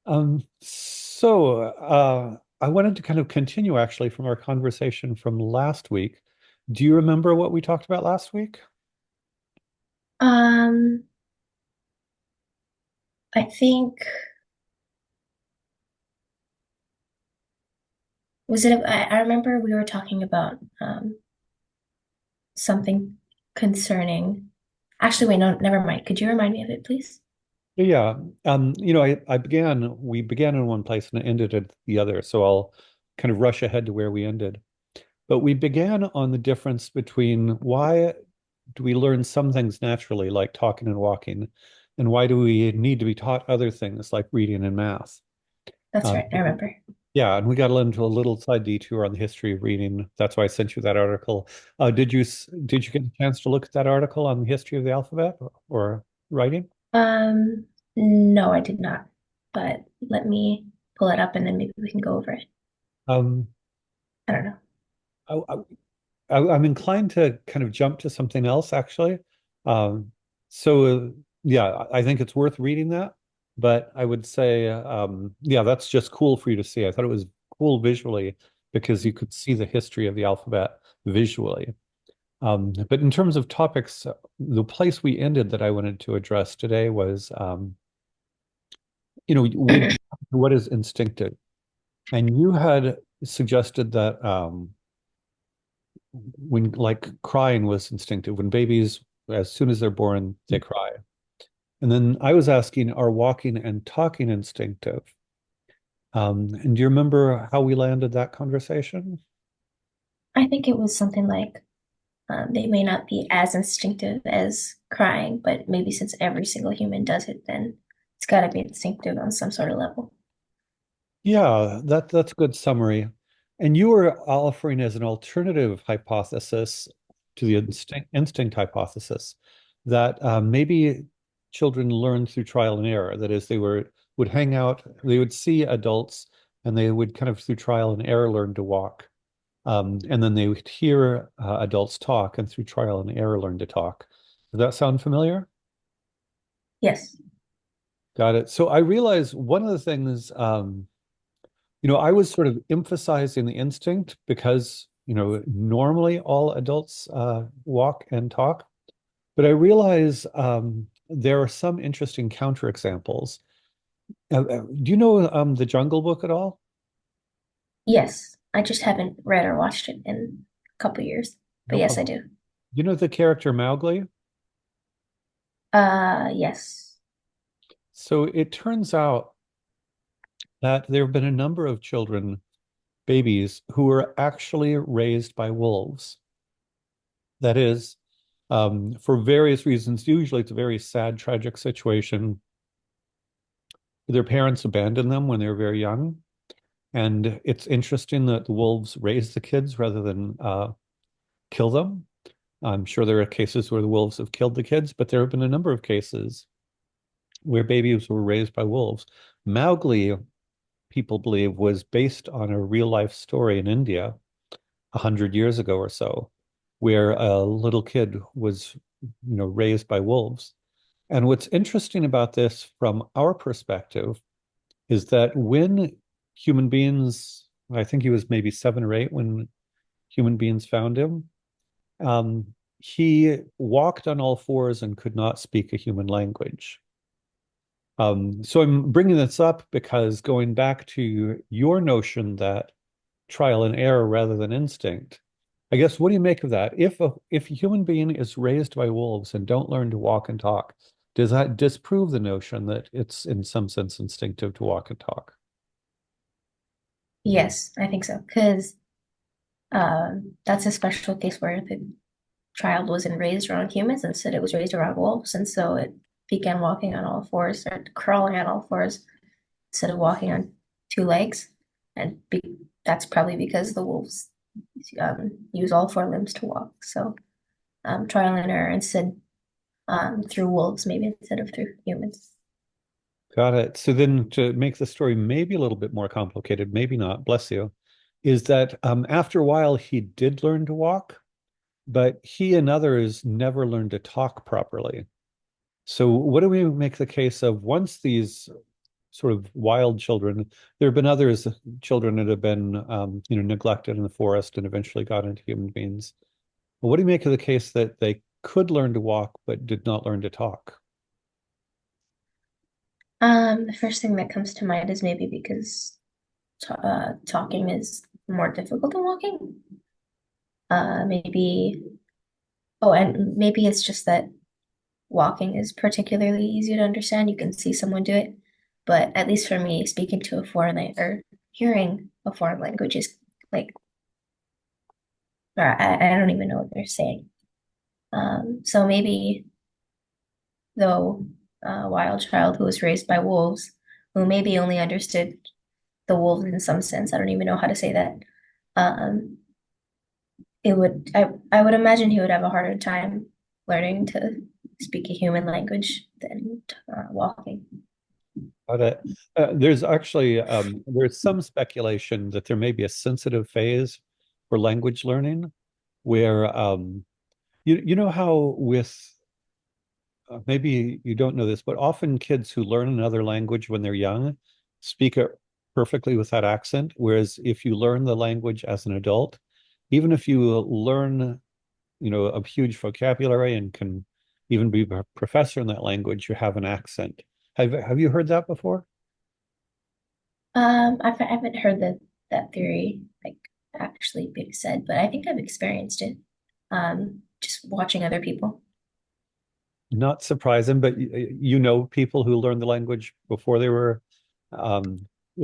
I wanted to kind of continue actually from our conversation from last week. Do you remember what we talked about last week? Um, I think was it I remember we were talking about something concerning actually wait, no, never mind. Could you remind me of it, please? Yeah. We began in one place and it ended at the other. So I'll kind of rush ahead to where we ended. But we began on the difference between why do we learn some things naturally, like talking and walking, and why do we need to be taught other things like reading and math? That's Um, right, I remember. Yeah, and we got into a little side detour on the history of reading. That's why I sent you that article. Did you get a chance to look at that article on the history of the alphabet or writing? No, I did not. But let me pull it up and then maybe we can go over it. Um, I don't know. I, I'm inclined to kind of jump to something else actually. Um, yeah, I think it's worth reading that. But I would say, yeah, that's just cool for you to see. I thought it was cool visually because you could see the history of the alphabet visually. But in terms of topics, the place we ended that I wanted to address today was, we what is instinctive, and you had suggested that when like crying was instinctive, when babies, as soon as they're born, they cry, and then I was asking, are walking and talking instinctive? And do you remember how we landed that conversation? I think it was something like they may not be as instinctive as crying, but maybe since every single human does it, then it's got to be instinctive on some sort of level. Yeah, that's a good summary. And you were offering as an alternative hypothesis to the instinct hypothesis that maybe children learn through trial and error. That is, would hang out, they would see adults, and they would kind of through trial and error learn to walk. And then they would hear adults talk, and through trial and error learn to talk. Does that sound familiar? Yes. Got it. So I realize one of the things I was sort of emphasizing the instinct because, normally all adults walk and talk, but I realize there are some interesting counterexamples. Do you know The Jungle Book at all? Yes. I just haven't read or watched it in a couple years. But No yes, I problem. do. You know the character Mowgli? Yes. So it turns out that there have been a number of children, babies, who were actually raised by wolves. That is, for various reasons. Usually it's a very sad, tragic situation. Their parents abandoned them when they were very young. And it's interesting that the wolves raise the kids rather than kill them. I'm sure there are cases where the wolves have killed the kids, but there have been a number of cases where babies were raised by wolves. Mowgli, people believe, was based on a real life story in India 100 years ago or so, where a little kid was, raised by wolves. And what's interesting about this from our perspective is that when human beings, I think he was maybe 7 or 8 when human beings found him, he walked on all fours and could not speak a human language. So I'm bringing this up because going back to your notion that trial and error rather than instinct, I guess what do you make of that? If a human being is raised by wolves and don't learn to walk and talk, does that disprove the notion that it's in some sense instinctive to walk and talk? Yes, I think so. Because that's a special case where the child wasn't raised around humans. Instead, it was raised around wolves. And so it began walking on all fours or crawling on all fours instead of walking on two legs. And that's probably because the wolves use all four limbs to walk. So trial and error instead through wolves, maybe instead of through humans. Got it. So then to make the story maybe a little bit more complicated, maybe not, bless you, is that after a while he did learn to walk, but he and others never learned to talk properly. So what do we make the case of once these sort of wild children. There have been others, children that have been, neglected in the forest and eventually got into human beings. What do you make of the case that they could learn to walk but did not learn to talk? The first thing that comes to mind is maybe because talking is more difficult than walking. Maybe, oh, and maybe it's just that walking is particularly easy to understand. You can see someone do it. But at least for me, speaking to a foreign language or hearing a foreign language is like, or I don't even know what they're saying. So maybe though a wild child who was raised by wolves, who maybe only understood the wolves in some sense, I don't even know how to say that. Um, I would imagine he would have a harder time learning to speak a human language than walking. Got it. There's actually there's some speculation that there may be a sensitive phase for language learning where you know how with maybe you don't know this, but often kids who learn another language when they're young speak it perfectly with that accent, whereas if you learn the language as an adult, even if you learn, a huge vocabulary and can even be a professor in that language, you have an accent. Have you heard that before? I haven't heard that theory like actually being said, but I think I've experienced it. Just watching other people. Not surprising, but you know people who learned the language before they were a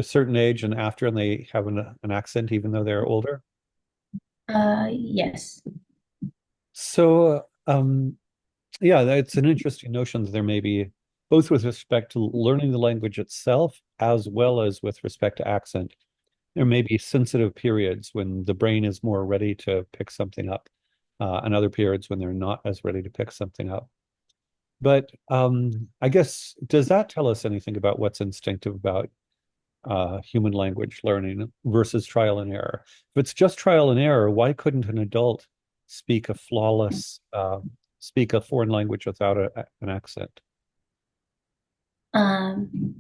certain age and after, and they have an accent even though they're older. Yes. So, yeah, it's an interesting notion that there may be both with respect to learning the language itself as well as with respect to accent. There may be sensitive periods when the brain is more ready to pick something up, and other periods when they're not as ready to pick something up. But I guess, does that tell us anything about what's instinctive about human language learning versus trial and error? If it's just trial and error, why couldn't an adult speak a flawless, speak a foreign language without an accent? Um,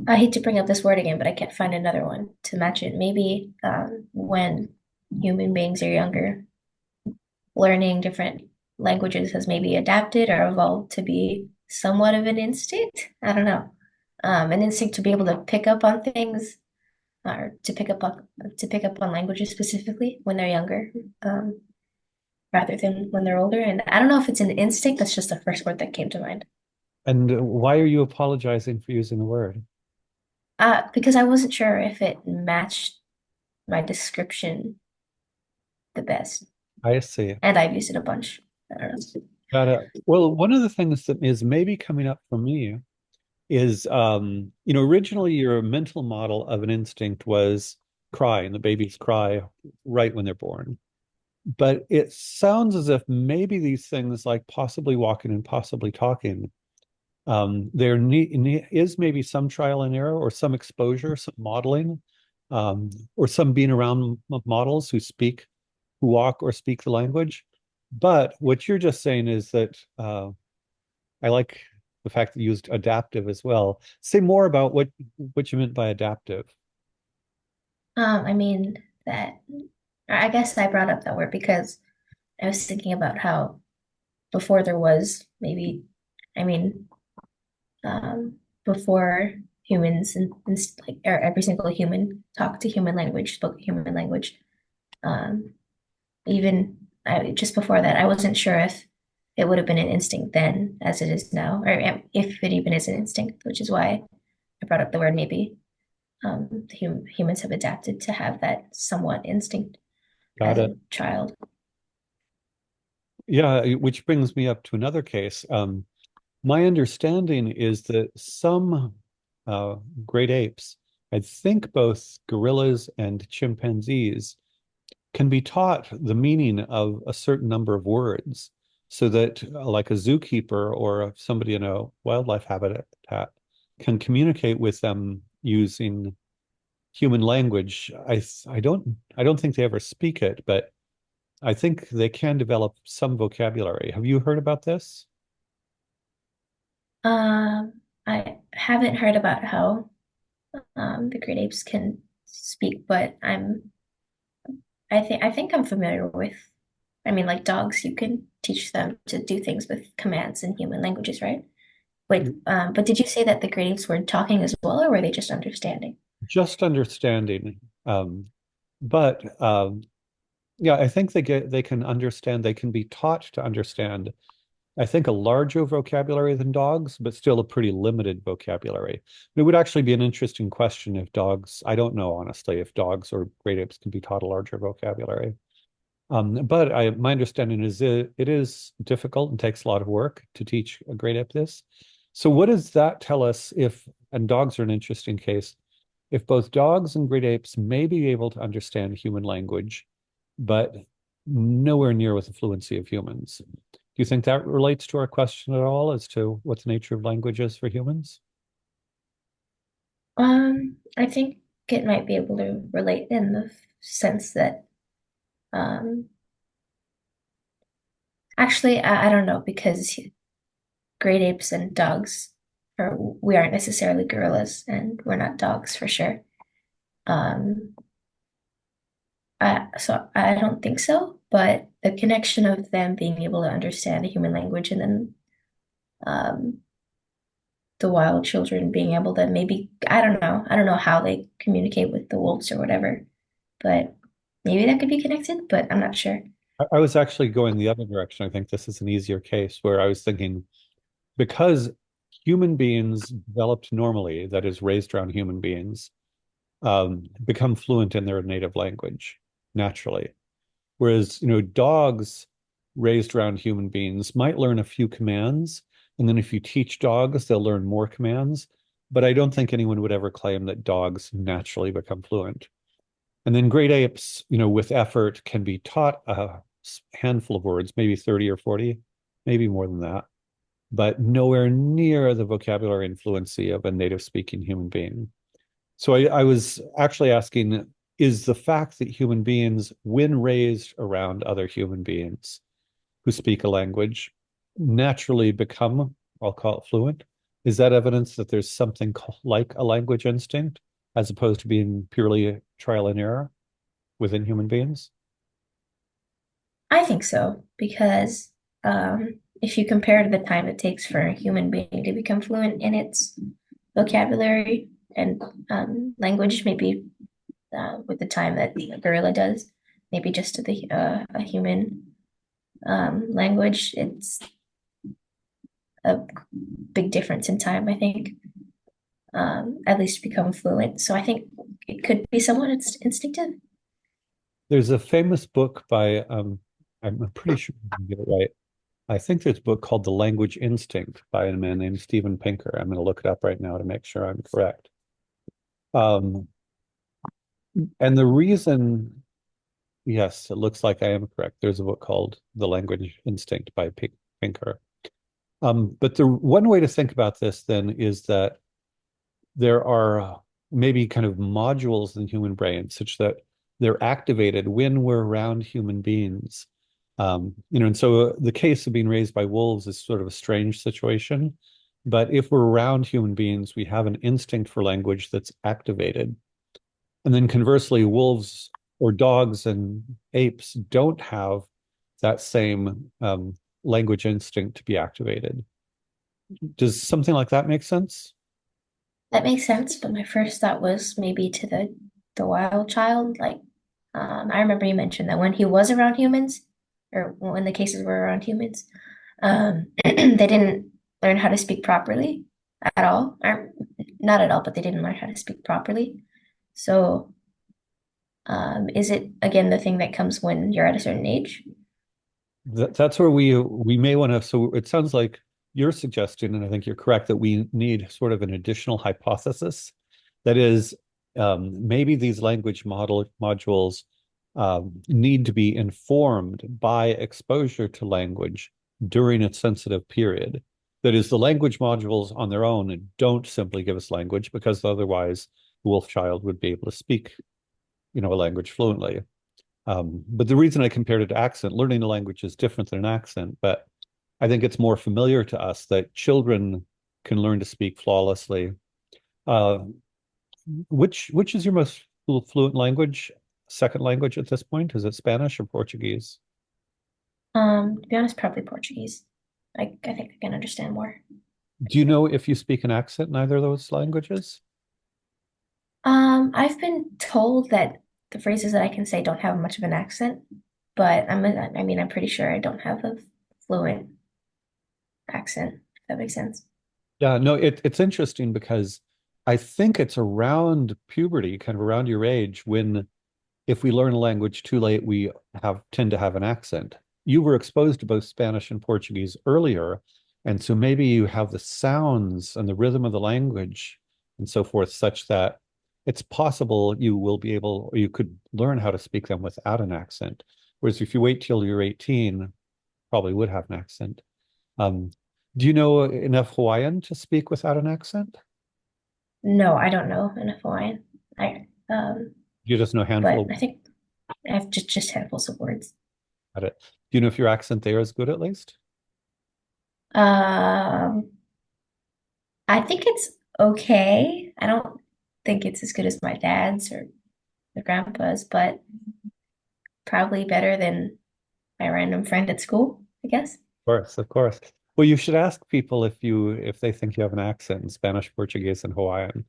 I hate to bring up this word again, but I can't find another one to match it. Maybe when human beings are younger, learning different languages has maybe adapted or evolved to be somewhat of an instinct. I don't know. An instinct to be able to pick up on things or to pick up on languages specifically when they're younger, um, rather than when they're older. And I don't know if it's an instinct. That's just the first word that came to mind. And why are you apologizing for using the word? Because I wasn't sure if it matched my description the best, I see. and I've used it a bunch. I don't know. Got it. Well, one of the things that is maybe coming up for me is, originally your mental model of an instinct was cry, and the babies cry right when they're born. But it sounds as if maybe these things like possibly walking and possibly talking, is maybe some trial and error or some exposure, some modeling, or some being around models who walk or speak the language. But what you're just saying is that I like the fact that you used adaptive as well. Say more about what you meant by adaptive. I mean that I guess I brought up that word because I was thinking about how before there was maybe, I mean, before humans and like or every single human talked to human language, spoke human language. Um, even just before that, I wasn't sure if it would have been an instinct then as it is now, or if it even is an instinct, which is why I brought up the word maybe. Humans have adapted to have that somewhat instinct Got as it. a child. Yeah, which brings me up to another case. My understanding is that some uh, great apes, I think both gorillas and chimpanzees, can be taught the meaning of a certain number of words so that, like a zookeeper or somebody in a wildlife habitat can communicate with them using human language. I don't think they ever speak it, but I think they can develop some vocabulary. Have you heard about this? Um, I haven't heard about how the great apes can speak, but I think I'm familiar with. I mean, like dogs, you can teach them to do things with commands in human languages, right? But did you say that the great apes were talking as well, or were they just understanding? Just understanding. But yeah, I think they can understand, they can be taught to understand, I think, a larger vocabulary than dogs, but still a pretty limited vocabulary. It would actually be an interesting question if dogs, I don't know honestly, if dogs or great apes can be taught a larger vocabulary. But my understanding is it is difficult and takes a lot of work to teach a great ape this. So what does that tell us if, and dogs are an interesting case, if both dogs and great apes may be able to understand human language, but nowhere near with the fluency of humans. Do you think that relates to our question at all as to what the nature of language is for humans? I think it might be able to relate in the sense that, um, actually, I don't know because great apes and dogs, or we aren't necessarily gorillas, and we're not dogs for sure. Um, so I don't think so, but the connection of them being able to understand a human language and then um, the wild children being able to maybe, I don't know how they communicate with the wolves or whatever, but maybe that could be connected, but I'm not sure. I was actually going the other direction. I think this is an easier case where I was thinking because human beings developed normally, that is, raised around human beings, become fluent in their native language naturally. Whereas, dogs raised around human beings might learn a few commands, and then if you teach dogs, they'll learn more commands. But I don't think anyone would ever claim that dogs naturally become fluent. And then great apes, with effort can be taught a handful of words, maybe 30 or 40, maybe more than that, but nowhere near the vocabulary and fluency of a native speaking human being. So I was actually asking, is the fact that human beings, when raised around other human beings who speak a language, naturally become, I'll call it fluent? Is that evidence that there's something like a language instinct as opposed to being purely trial and error within human beings? I think so, because if you compare the time it takes for a human being to become fluent in its vocabulary and language, maybe with the time that a gorilla does, maybe just to a human language, it's a big difference in time, I think, at least become fluent. So I think it could be somewhat instinctive. There's a famous book by, I'm pretty sure I can get it right. I think there's a book called The Language Instinct by a man named Steven Pinker. I'm going to look it up right now to make sure I'm correct. Um, and the reason, yes, it looks like I am correct. There's a book called The Language Instinct by Pinker. But the one way to think about this then is that there are maybe kind of modules in the human brain such that they're activated when we're around human beings. And so the case of being raised by wolves is sort of a strange situation. But if we're around human beings, we have an instinct for language that's activated. And then conversely, wolves or dogs and apes don't have that same language instinct to be activated. Does something like that make sense? That makes sense, but my first thought was maybe to the wild child. Like, I remember you mentioned that when he was around humans, or when the cases were around humans, they didn't learn how to speak properly at all. Or, not at all, but they didn't learn how to speak properly. So, is it again the thing that comes when you're at a certain age? That's where we may want to. So it sounds like you're suggesting, and I think you're correct, that we need sort of an additional hypothesis. That is, maybe these language modules need to be informed by exposure to language during a sensitive period. That is, the language modules on their own don't simply give us language because otherwise the wolf child would be able to speak, a language fluently. But the reason I compared it to accent, learning a language is different than an accent, but I think it's more familiar to us that children can learn to speak flawlessly. Uh, which is your most fluent language, second language at this point? Is it Spanish or Portuguese? To be honest, probably Portuguese. I think I can understand more. Do you know if you speak an accent in either of those languages? I've been told that the phrases that I can say don't have much of an accent, but I mean, I'm pretty sure I don't have a fluent accent, if that makes sense. Yeah, no, it's interesting because I think it's around puberty, kind of around your age, when if we learn a language too late, we have tend to have an accent. You were exposed to both Spanish and Portuguese earlier, and so maybe you have the sounds and the rhythm of the language and so forth, such that it's possible you will be able, or you could learn how to speak them without an accent. Whereas if you wait till you're 18, probably would have an accent. Um, do you know enough Hawaiian to speak without an accent? No, I don't know enough Hawaiian. You just know a handful But of I think I have just handfuls of words. at it. Do you know if your accent there is good at least? Um, I think it's okay. I don't think it's as good as my dad's or my grandpa's, but probably better than my random friend at school, I guess. Course, of course. Well, you should ask people if they think you have an accent in Spanish, Portuguese, and Hawaiian,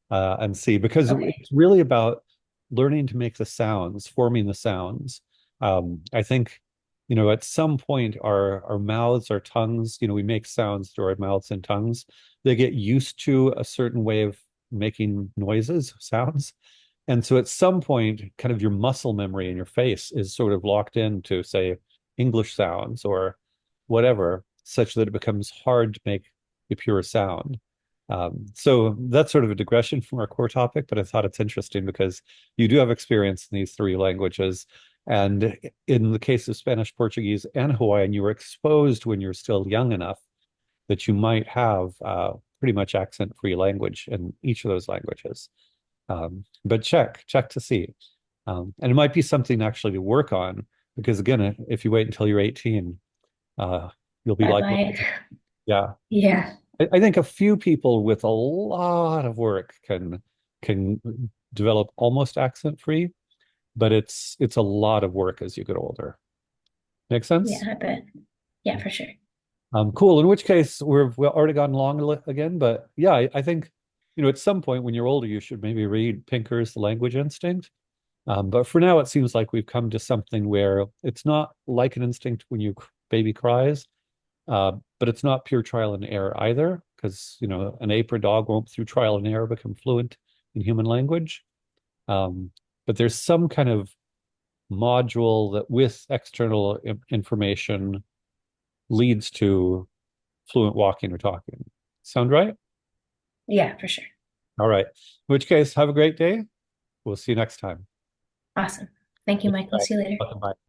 and see because Okay. it's really about learning to make the sounds, forming the sounds. I think, at some point our mouths, our tongues, we make sounds through our mouths and tongues. They get used to a certain way of making noises, sounds. And so at some point, kind of your muscle memory in your face is sort of locked into, say, English sounds or whatever, such that it becomes hard to make a pure sound. So that's sort of a digression from our core topic, but I thought it's interesting because you do have experience in these three languages. And in the case of Spanish, Portuguese, and Hawaiian, you were exposed when you're still young enough that you might have pretty much accent-free language in each of those languages. But check to see. And it might be something actually to work on because again, if you wait until you're 18, uh, you'll be Bye like, bye. yeah. Yeah. I think a few people with a lot of work can develop almost accent free, but it's a lot of work as you get older. Make sense? Yeah, I bet. Yeah, for sure. Cool. In which case, we've already gone long again, but yeah, I think at some point when you're older, you should maybe read Pinker's The Language Instinct. But for now, it seems like we've come to something where it's not like an instinct when you baby cries, but it's not pure trial and error either, because an ape or dog won't through trial and error become fluent in human language. Um, but there's some kind of module that with external information leads to fluent walking or talking. Sound right? Yeah, for sure. All right. In which case, have a great day. We'll see you next time. Awesome. Thank you, Michael. See you later. Bye.